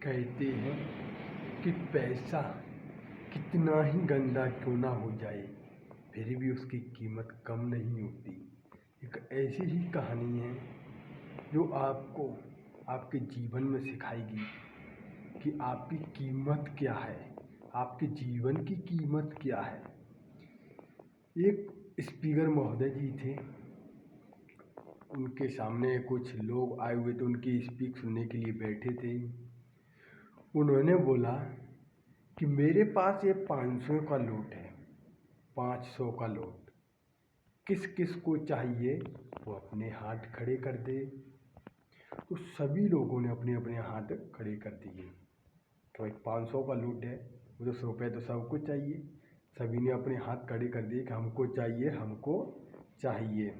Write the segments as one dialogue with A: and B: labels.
A: कहते हैं कि पैसा कितना ही गंदा क्यों ना हो जाए फिर भी उसकी कीमत कम नहीं होती। एक ऐसी ही कहानी है जो आपको आपके जीवन में सिखाएगी कि आपकी कीमत क्या है, आपके जीवन की कीमत क्या है। एक स्पीकर महोदय जी थे, उनके सामने कुछ लोग आए हुए थे, उनकी स्पीच सुनने के लिए बैठे थे। उन्होंने बोला कि मेरे पास ये 500 का नोट है, 500 का नोट किस किस को चाहिए वो अपने हाथ खड़े कर दे। तो सभी लोगों ने अपने अपने हाथ खड़े कर दिए कि भाई 500 का नोट है, वो 10 रुपये तो सबको चाहिए। सभी ने अपने हाथ खड़े कर दिए कि हमको चाहिए, हमको चाहिए।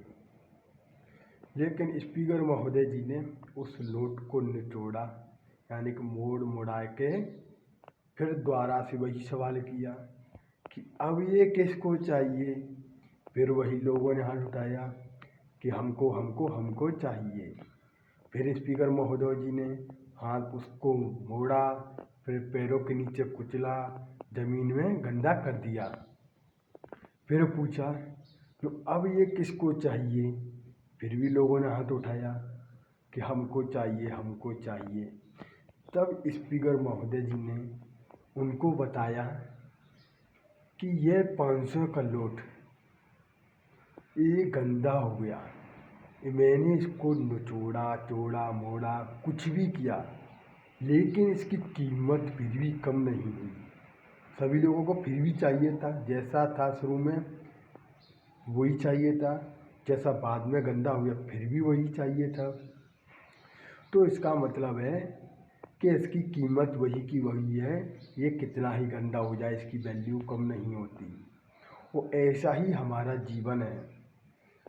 A: लेकिन स्पीकर महोदय जी ने उस नोट को निचोड़ा, यानी कि मोड़ मुड़ा के फिर दोबारा से वही सवाल किया कि अब ये किसको चाहिए। फिर वही लोगों ने हाथ उठाया कि हमको हमको हमको चाहिए। फिर स्पीकर महोदय जी ने हाथ उसको मोड़ा, फिर पैरों के नीचे कुचला, ज़मीन में गंदा कर दिया। फिर पूछा तो अब ये किसको चाहिए। फिर भी लोगों ने हाथ उठाया कि हमको चाहिए, हमको चाहिए। तब स्पीकर महोदय जी ने उनको बताया कि ये 500 का नोट ये गंदा हो गया, मैंने इसको निचोड़ा तोड़ा मोड़ा कुछ भी किया, लेकिन इसकी कीमत फिर भी कम नहीं हुई। सभी लोगों को फिर भी चाहिए था, जैसा था शुरू में वही चाहिए था, जैसा बाद में गंदा हो गया फिर भी वही चाहिए था। तो इसका मतलब है कि इसकी कीमत वही की वही है, ये कितना ही गंदा हो जाए इसकी वैल्यू कम नहीं होती। वो ऐसा ही हमारा जीवन है।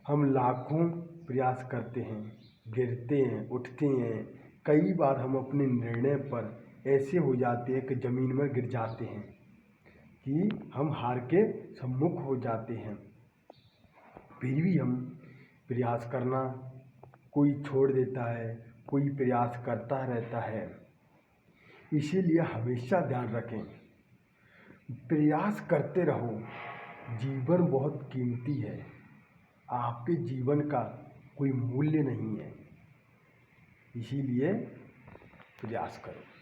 A: हम लाखों प्रयास करते हैं, गिरते हैं, उठते हैं। कई बार हम अपने निर्णय पर ऐसे हो जाते हैं कि ज़मीन में गिर जाते हैं कि हम हार के सम्मुख हो जाते हैं। फिर भी हम प्रयास करना, कोई छोड़ देता है, कोई प्रयास करता रहता है। इसीलिए हमेशा ध्यान रखें, प्रयास करते रहो। जीवन बहुत कीमती है, आपके जीवन का कोई मूल्य नहीं है, इसीलिए प्रयास करो।